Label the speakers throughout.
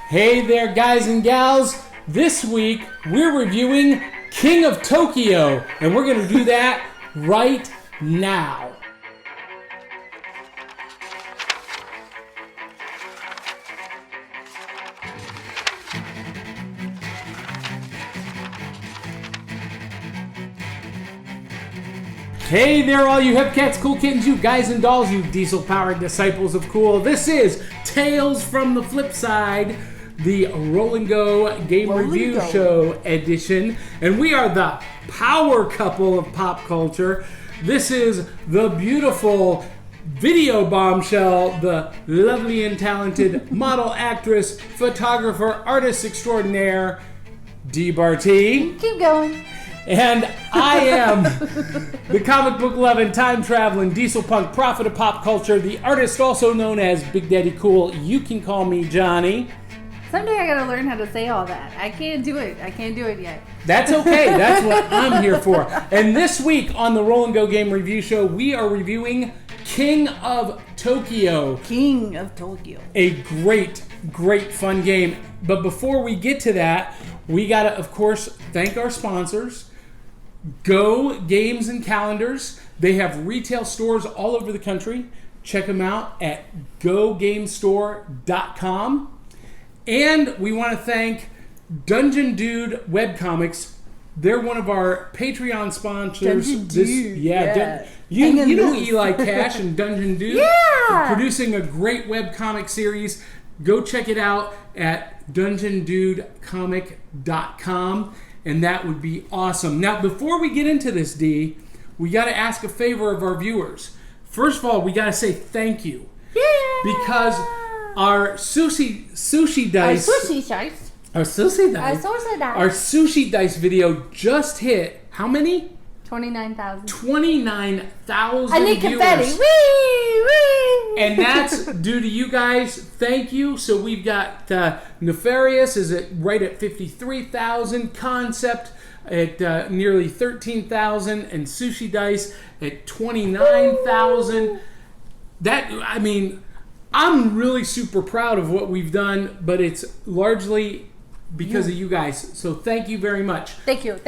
Speaker 1: Hey there, guys and gals. This week, we're reviewing King of Tokyo, and we're going to do that right now. Hey there, all you hip cats, cool kittens, you guys and dolls, you diesel-powered disciples of cool. This is Tales from the Flip Side, the Roll and Go Game Review Show edition. And we are the power couple of pop culture. This is the beautiful video bombshell, the lovely and talented model, actress, photographer, artist extraordinaire, Dee Barty.
Speaker 2: Keep going.
Speaker 1: And I am the comic book loving, time traveling, diesel punk prophet of pop culture, the artist also known as Big Daddy Cool. You can call me Johnny.
Speaker 2: Someday I gotta learn how to say all that. I can't do it. I can't do it yet.
Speaker 1: That's okay. That's what I'm here for. And this week on the Roll and Go Game Review Show, we are reviewing King of Tokyo.
Speaker 2: King of Tokyo.
Speaker 1: A great, great fun game. But before we get to that, we gotta, of course, thank our sponsors. Go Games and Calendars. They have retail stores all over the country. Check them out at gogamestore.com. And we want to thank Dungeon Dude Webcomics. They're one of our Patreon sponsors.
Speaker 2: Dungeon Dude.
Speaker 1: You know Eli Cash and Dungeon Dude.
Speaker 2: Yeah.
Speaker 1: Producing a great webcomic series. Go check it out at dungeondudecomic.com. And that would be awesome. Now, before we get into this, Dee, we got to ask a favor of our viewers. First of all, we got to say thank you.
Speaker 2: Yeah.
Speaker 1: Because our sushi dice. Our sushi dice video just hit how many?
Speaker 2: 29,000.
Speaker 1: 29,000
Speaker 2: I need
Speaker 1: viewers.
Speaker 2: confetti. Whee! Whee!
Speaker 1: And that's due to you guys. Thank you. So we've got Nefarious is right at 53,000. Concept at nearly 13,000. And Sushi Dice at 29,000. I'm really super proud of what we've done, but it's largely because of you guys. So thank you very much.
Speaker 2: Thank you.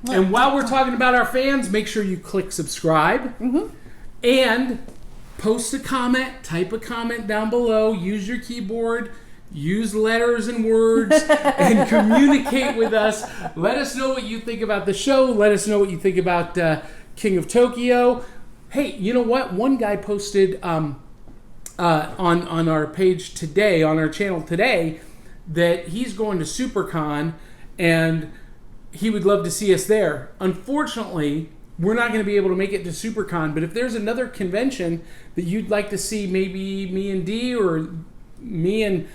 Speaker 1: And while we're talking about our fans, make sure you click subscribe. Mm-hmm. And post a comment, type a comment down below, use your keyboard, use letters and words, and communicate with us. Let us know what you think about the show. Let us know what you think about King of Tokyo. Hey, you know what? One guy posted on our page today, on our channel today, that he's going to SuperCon and he would love to see us there. Unfortunately, we're not going to be able to make it to SuperCon, but if there's another convention that you'd like to see, maybe me and Dee or me and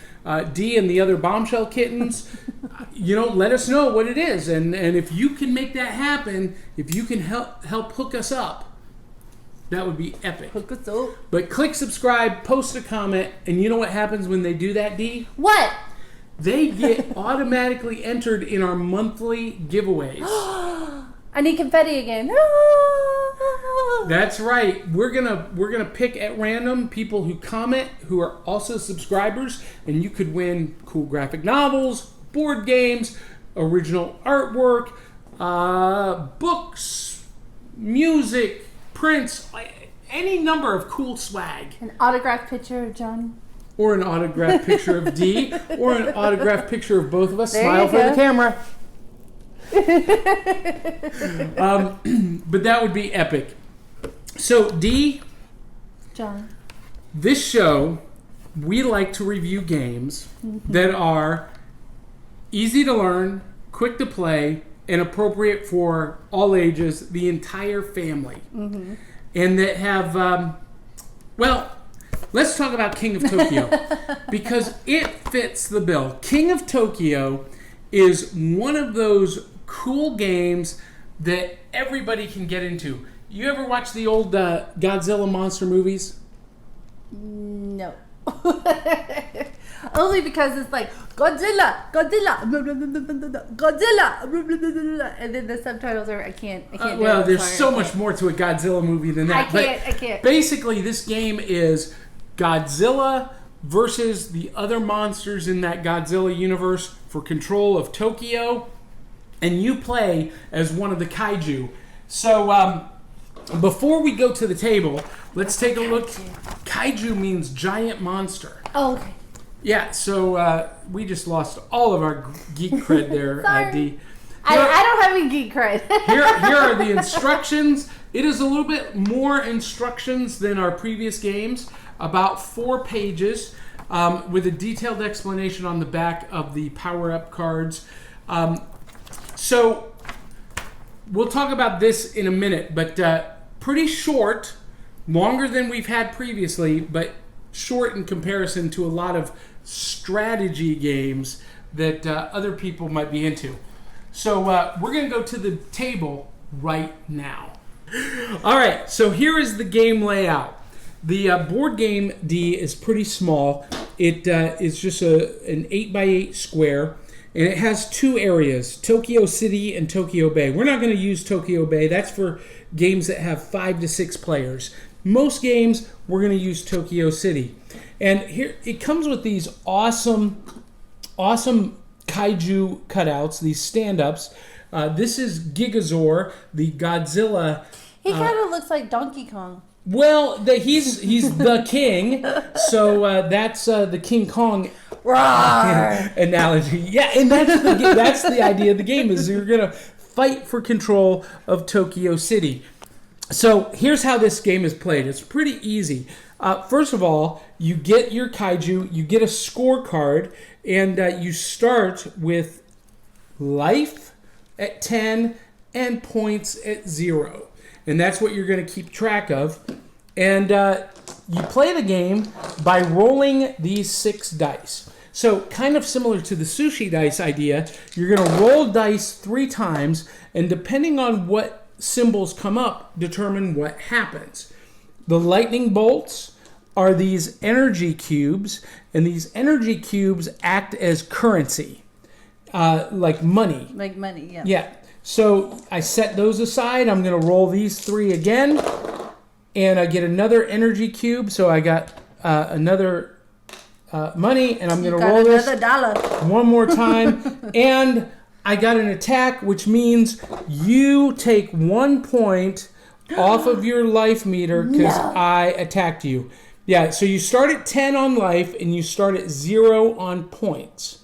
Speaker 1: Dee and the other bombshell kittens, let us know what it is. And if you can make that happen, if you can help hook us up, that would be epic.
Speaker 2: Hook us up.
Speaker 1: But click subscribe, post a comment, and you know what happens when they do that, Dee?
Speaker 2: What?
Speaker 1: They get automatically entered in our monthly giveaways.
Speaker 2: I need confetti again.
Speaker 1: That's right. We're gonna pick at random people who comment who are also subscribers, and you could win cool graphic novels, board games, original artwork, books, music, prints, any number of cool swag.
Speaker 2: An autographed picture of Johnny.
Speaker 1: Or an autographed picture of Dee, or an autographed picture of both of us.
Speaker 2: There
Speaker 1: Smile
Speaker 2: you
Speaker 1: for
Speaker 2: go.
Speaker 1: the camera. But that would be epic. So, Dee,
Speaker 2: John.
Speaker 1: this show, we like to review games that are easy to learn, quick to play, and appropriate for all ages, the entire family. Mm-hmm. And that have, let's talk about King of Tokyo because it fits the bill. King of Tokyo is one of those cool games that everybody can get into. You ever watch the old Godzilla monster movies?
Speaker 2: No. Only because it's like Godzilla, and then the subtitles are I can't.
Speaker 1: Well, there's so much more to a Godzilla movie than that.
Speaker 2: I can't.
Speaker 1: Basically, this game is Godzilla versus the other monsters in that Godzilla universe for control of Tokyo, and you play as one of the kaiju. So before we go to the table, let's take a look. Kaiju means giant monster.
Speaker 2: Oh, okay.
Speaker 1: Yeah, so we just lost all of our geek cred there,
Speaker 2: Sorry.
Speaker 1: Dee.
Speaker 2: I don't have any geek cred.
Speaker 1: Here are the instructions. It is a little bit more instructions than our previous games, about 4 pages, with a detailed explanation on the back of the power-up cards. So we'll talk about this in a minute, but pretty short, longer than we've had previously, but short in comparison to a lot of strategy games that other people might be into. So we're going to go to the table right now. All right, so here is the game layout. The board game, D, is pretty small. It is just an 8x8 square, and it has 2 areas, Tokyo City and Tokyo Bay. We're not going to use Tokyo Bay. That's for games that have 5 to 6 players. Most games, we're going to use Tokyo City. And here, it comes with these awesome kaiju cutouts, these stand-ups. This is Gigazor, the Godzilla.
Speaker 2: He kind of looks like Donkey Kong.
Speaker 1: Well, he's the king, so that's the King Kong analogy. Yeah, and that's the idea of the game, is you're gonna fight for control of Tokyo City. So here's how this game is played. It's pretty easy. First of all, you get your kaiju, you get a scorecard, and you start with life at 10 and points at 0. And that's what you're going to keep track of. And you play the game by rolling these 6 dice. So kind of similar to the sushi dice idea, you're going to roll dice 3 times, and depending on what symbols come up, determine what happens. The lightning bolts are these energy cubes, and these energy cubes act as currency, like money.
Speaker 2: Like money, yeah.
Speaker 1: Yeah. So I set those aside. I'm going to roll these 3 again, and I get another energy cube. So I got another money, and I'm going to roll this
Speaker 2: $1
Speaker 1: one more time, and I got an attack, which means you take 1 point off of your life meter because I attacked you. Yeah, so you start at 10 on life, and you start at 0 on points.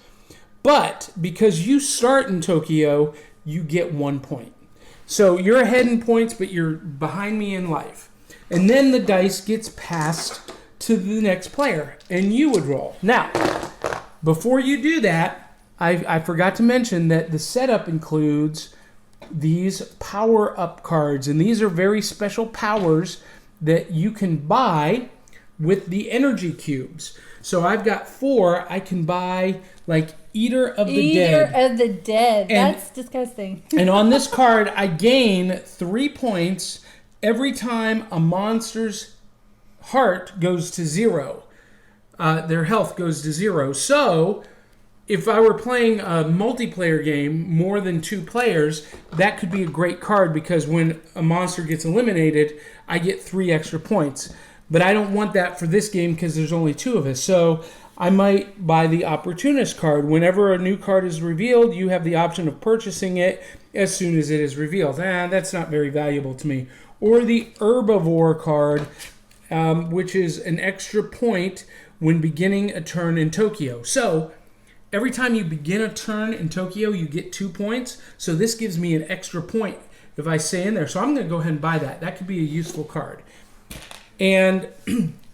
Speaker 1: But because you start in Tokyo, you get 1 point. So you're ahead in points, but you're behind me in life. And then the dice gets passed to the next player, and you would roll. Now, before you do that, I forgot to mention that the setup includes these power-up cards, and these are very special powers that you can buy with the energy cubes. So I've got 4. I can buy, like, Eater of the Dead.
Speaker 2: Eater of the Dead.
Speaker 1: And-
Speaker 2: That's disgusting.
Speaker 1: And on this card, I gain 3 points every time a monster's heart goes to 0. Their health goes to 0. So if I were playing a multiplayer game, more than 2 players, that could be a great card, because when a monster gets eliminated, I get 3 extra points. But I don't want that for this game because there's only 2 of us. So I might buy the Opportunist card. Whenever a new card is revealed, you have the option of purchasing it as soon as it is revealed. That's not very valuable to me. Or the Herbivore card, which is an extra point when beginning a turn in Tokyo. So every time you begin a turn in Tokyo, you get 2 points. So this gives me an extra point if I stay in there. So I'm going to go ahead and buy that. That could be a useful card. And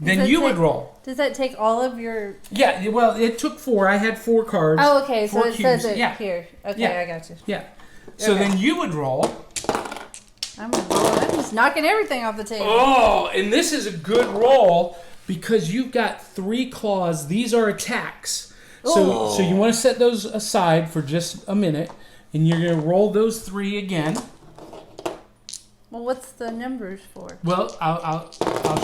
Speaker 1: then you would roll.
Speaker 2: Does that take all of your...
Speaker 1: Yeah, well, it took 4. I had 4 cards.
Speaker 2: Oh, okay, so
Speaker 1: 4
Speaker 2: it
Speaker 1: cubes.
Speaker 2: says it
Speaker 1: Yeah.
Speaker 2: here. Okay,
Speaker 1: Yeah.
Speaker 2: I got you.
Speaker 1: Yeah. So
Speaker 2: Okay.
Speaker 1: then you would roll.
Speaker 2: I'm just knocking everything off the table.
Speaker 1: Oh, and this is a good roll because you've got 3 claws. These are attacks. So you want to set those aside for just a minute, and you're going to roll those 3 again.
Speaker 2: Well, what's the numbers for?
Speaker 1: Well, I'll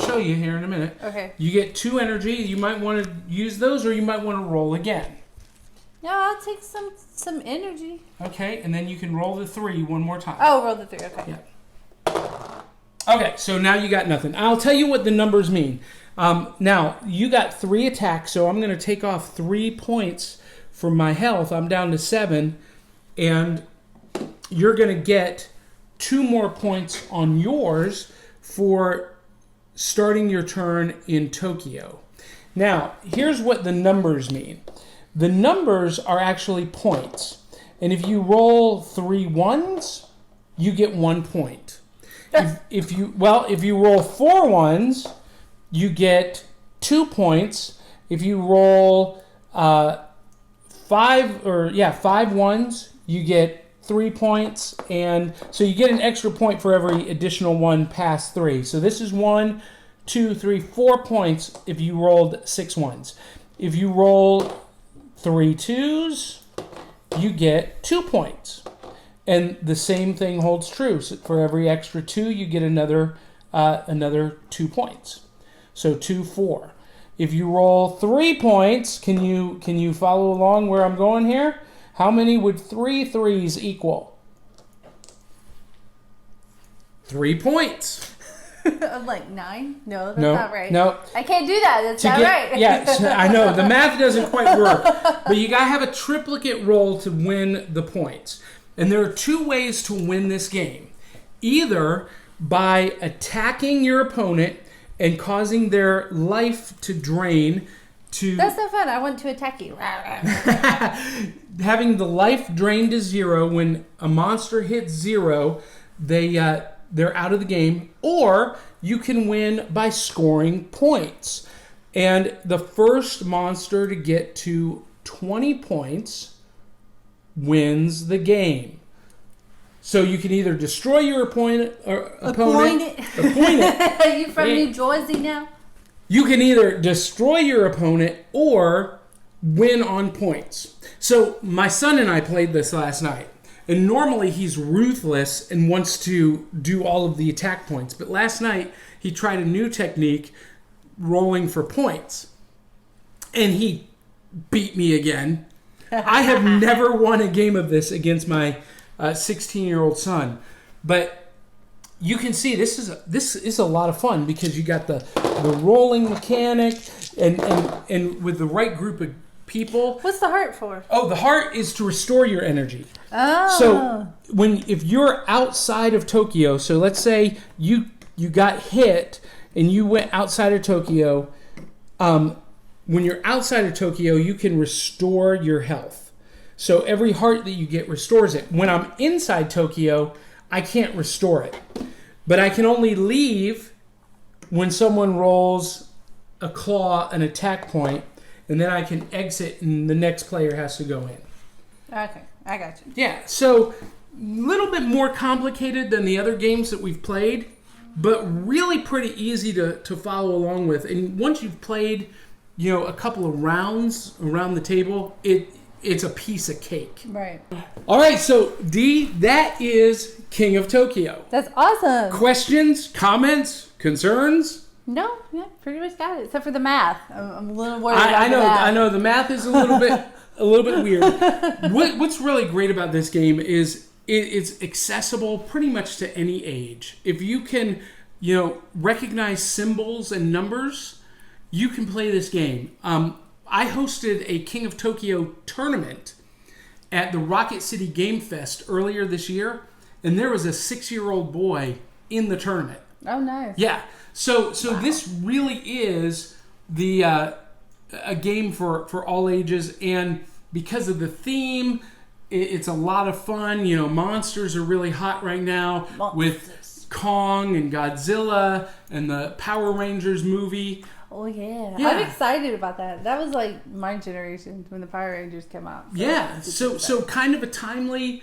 Speaker 1: show you here in a minute.
Speaker 2: Okay.
Speaker 1: You get 2 energy. You might want to use those, or you might want to roll again.
Speaker 2: Yeah, I'll take some energy.
Speaker 1: Okay, and then you can roll the 3 one more time.
Speaker 2: Oh, roll the 3. Okay.
Speaker 1: Yeah. Okay, so now you got nothing. I'll tell you what the numbers mean. Now, you got 3 attacks, so I'm going to take off 3 points from my health. I'm down to 7, and you're going to get 2 more points on yours for starting your turn in Tokyo. Now, here's what the numbers mean. The numbers are actually points. And if you roll 3 ones, you get 1 point. If you roll 4 ones, you get 2 points. If you roll 5 ones, you get 3 points, and so you get an extra point for every additional one past 3. So this is 1, 2, 3, 4 points if you rolled 6 ones. If you roll 3 twos, you get 2 points. And the same thing holds true. So for every extra 2, you get another 2 points. So 2, 4. If you roll 3 points, can you follow along where I'm going here? How many would 3 threes equal? 3 points.
Speaker 2: I'm like 9? No, that's
Speaker 1: No,
Speaker 2: not right.
Speaker 1: no.
Speaker 2: I can't do that. That's not right.
Speaker 1: Yeah, I know. The math doesn't quite work. But you got to have a triplicate roll to win the points. And there are 2 ways to win this game. Either by attacking your opponent and causing their life to drain to...
Speaker 2: That's not fun. I want to attack you.
Speaker 1: Having the life drained to 0. When a monster hits 0, they're out of the game. Or you can win by scoring points. And the first monster to get to 20 points wins the game. So you can either destroy your opponent.
Speaker 2: Appoint it. Are you from New Jersey now?
Speaker 1: You can either destroy your opponent or win on points. So my son and I played this last night. And normally he's ruthless and wants to do all of the attack points. But last night he tried a new technique, rolling for points. And he beat me again. I have never won a game of this against my 16-year-old son. But you can see this is a lot of fun because you got the rolling mechanic and with the right group of people.
Speaker 2: What's the heart for?
Speaker 1: Oh, the heart is to restore your energy.
Speaker 2: Oh.
Speaker 1: So if you're outside of Tokyo, so let's say you got hit and you went outside of Tokyo, when you're outside of Tokyo, you can restore your health. So every heart that you get restores it. When I'm inside Tokyo, I can't restore it. But I can only leave when someone rolls a claw, an attack point, and then I can exit and the next player has to go in.
Speaker 2: Okay, I got you.
Speaker 1: Yeah, so a little bit more complicated than the other games that we've played, but really pretty easy to follow along with. And once you've played, a couple of rounds around the table, it's a piece of cake.
Speaker 2: Right.
Speaker 1: All right, so Dee, that is King of Tokyo.
Speaker 2: That's awesome.
Speaker 1: Questions, comments, concerns?
Speaker 2: No, yeah, pretty much got it. Except for the math. I'm a little worried about
Speaker 1: I know,
Speaker 2: that.
Speaker 1: I know. The math is a little bit weird. What's really great about this game is it's accessible pretty much to any age. If you can, recognize symbols and numbers, you can play this game. I hosted a King of Tokyo tournament at the Rocket City Game Fest earlier this year, and there was a 6-year-old boy in the tournament.
Speaker 2: Oh, nice.
Speaker 1: Yeah. So this really is a game for all ages, and because of the theme, it's a lot of fun. Monsters are really hot right now with Kong and Godzilla and the Power Rangers movie.
Speaker 2: Oh, yeah.
Speaker 1: Yeah.
Speaker 2: I'm excited about that. That was like my generation when the Power Rangers came out. So
Speaker 1: Yeah. So kind of a timely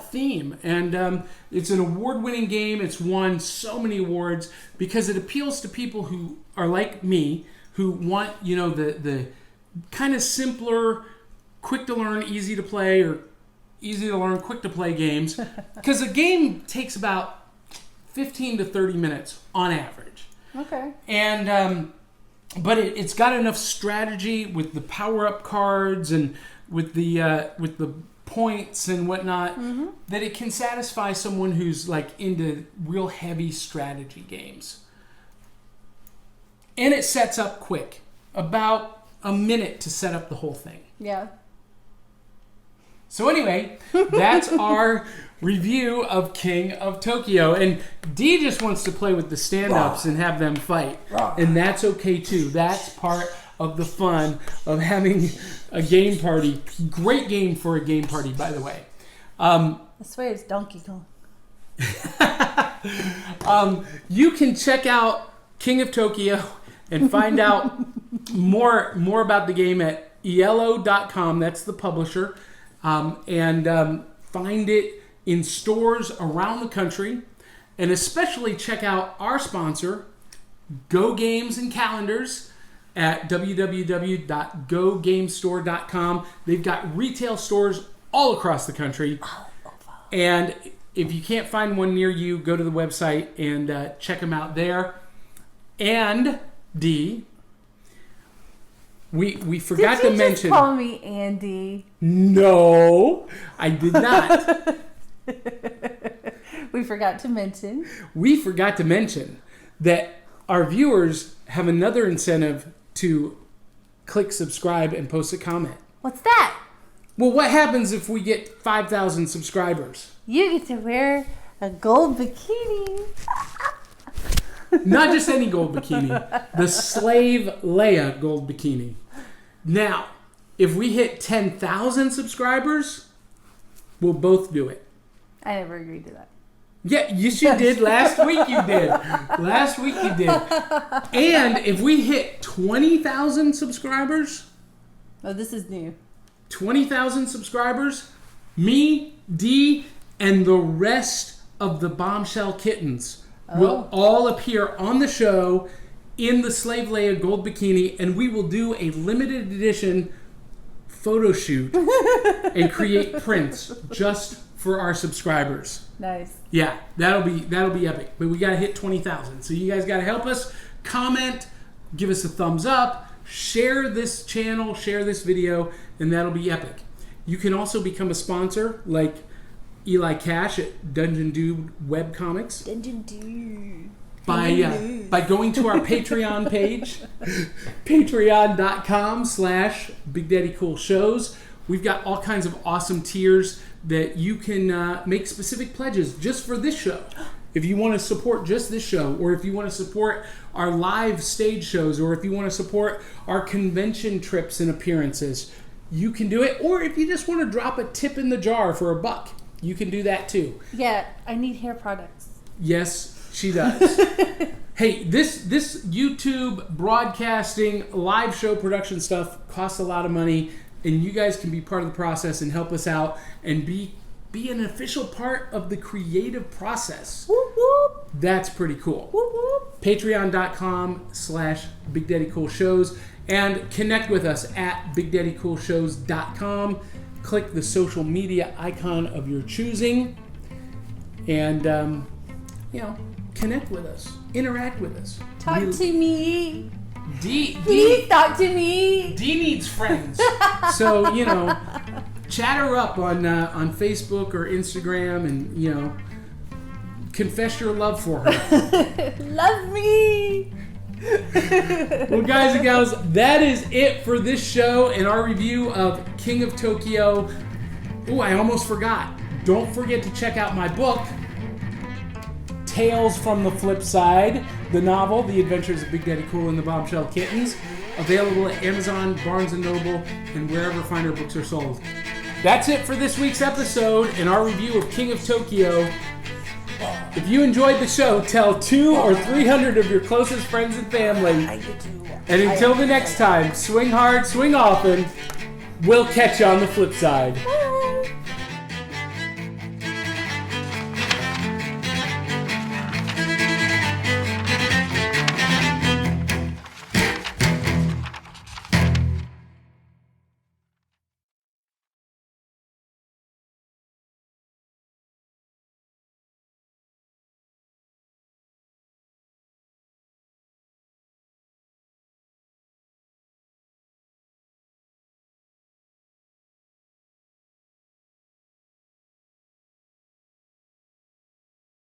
Speaker 1: theme, and it's an award-winning game. It's won so many awards because it appeals to people who are like me, who want the kind of simpler, quick to learn, easy to play, or easy to learn, quick to play games. Because a game takes about 15 to 30 minutes on average.
Speaker 2: Okay.
Speaker 1: And but it's got enough strategy with the power-up cards and with the points and whatnot that it can satisfy someone who's like into real heavy strategy games. And it sets up quick. About a minute to set up the whole thing.
Speaker 2: Yeah.
Speaker 1: So anyway, that's our review of King of Tokyo. And Dee just wants to play with the stand-ups and have them fight. And that's okay too. That's part of the fun of having a game party. Great game for a game party, by the way.
Speaker 2: I swear it's Donkey Kong.
Speaker 1: You can check out King of Tokyo and find out more about the game at Iello.com. That's the publisher. And find it in stores around the country. And especially check out our sponsor, Go Games and Calendars, at www.gogamestore.com. They've got retail stores all across the country. And if you can't find one near you, go to the website and check them out there. And Dee, we forgot to mention.
Speaker 2: Just call me Andy.
Speaker 1: No, I did not.
Speaker 2: We forgot to mention.
Speaker 1: We forgot to mention that our viewers have another incentive to click subscribe and post a comment.
Speaker 2: What's that?
Speaker 1: Well, what happens if we get 5,000 subscribers?
Speaker 2: You get to wear a gold bikini.
Speaker 1: Not just any gold bikini. The Slave Leia gold bikini. Now, if we hit 10,000 subscribers, we'll both do it.
Speaker 2: I never agreed to that.
Speaker 1: Yeah, yes you did. Last week you did. Last week you did. And if we hit 20,000 subscribers...
Speaker 2: Oh, this is new.
Speaker 1: 20,000 subscribers, me, Dee, and the rest of the Bombshell Kittens will all appear on the show in the Slave Leia gold bikini, and we will do a limited edition photo shoot and create prints just for our subscribers.
Speaker 2: Nice.
Speaker 1: Yeah, that'll be epic. But we gotta hit 20,000. So you guys gotta help us. Comment, give us a thumbs up, share this channel, share this video, and that'll be epic. You can also become a sponsor, like Eli Cash at Dungeon Dude Webcomics.
Speaker 2: Dungeon Dude.
Speaker 1: By going to our Patreon page, patreon.com/Big Daddy Cool Shows. We've got all kinds of awesome tiers that you can make specific pledges just for this show. If you want to support just this show, or if you want to support our live stage shows, or if you want to support our convention trips and appearances, you can do it. Or if you just want to drop a tip in the jar for $1, you can do that too.
Speaker 2: Yeah, I need hair products.
Speaker 1: Yes, she does. Hey, this YouTube broadcasting, live show production stuff costs a lot of money, and you guys can be part of the process and help us out and be an official part of the creative process.
Speaker 2: Whoop, whoop.
Speaker 1: That's pretty cool.
Speaker 2: Whoop, whoop.
Speaker 1: Patreon.com/Big Daddy Cool Shows, and connect with us at BigDaddyCoolShows.com. Click the social media icon of your choosing, and connect with us, interact with us.
Speaker 2: Talk to me.
Speaker 1: Dee
Speaker 2: Please talk to me.
Speaker 1: Dee needs friends, so chat her up on Facebook or Instagram, and confess your love for her.
Speaker 2: Love me.
Speaker 1: Well, guys and gals, that is it for this show and our review of King of Tokyo. Oh, I almost forgot. Don't forget to check out my book, Tales from the Flip Side, the novel, The Adventures of Big Daddy Cool and the Bombshell Kittens, available at Amazon, Barnes & Noble, and wherever finer books are sold. That's it for this week's episode and our review of King of Tokyo. If you enjoyed the show, tell 200 or 300 of your closest friends and family. And until the next time, swing hard, swing often. We'll catch you on the flip side.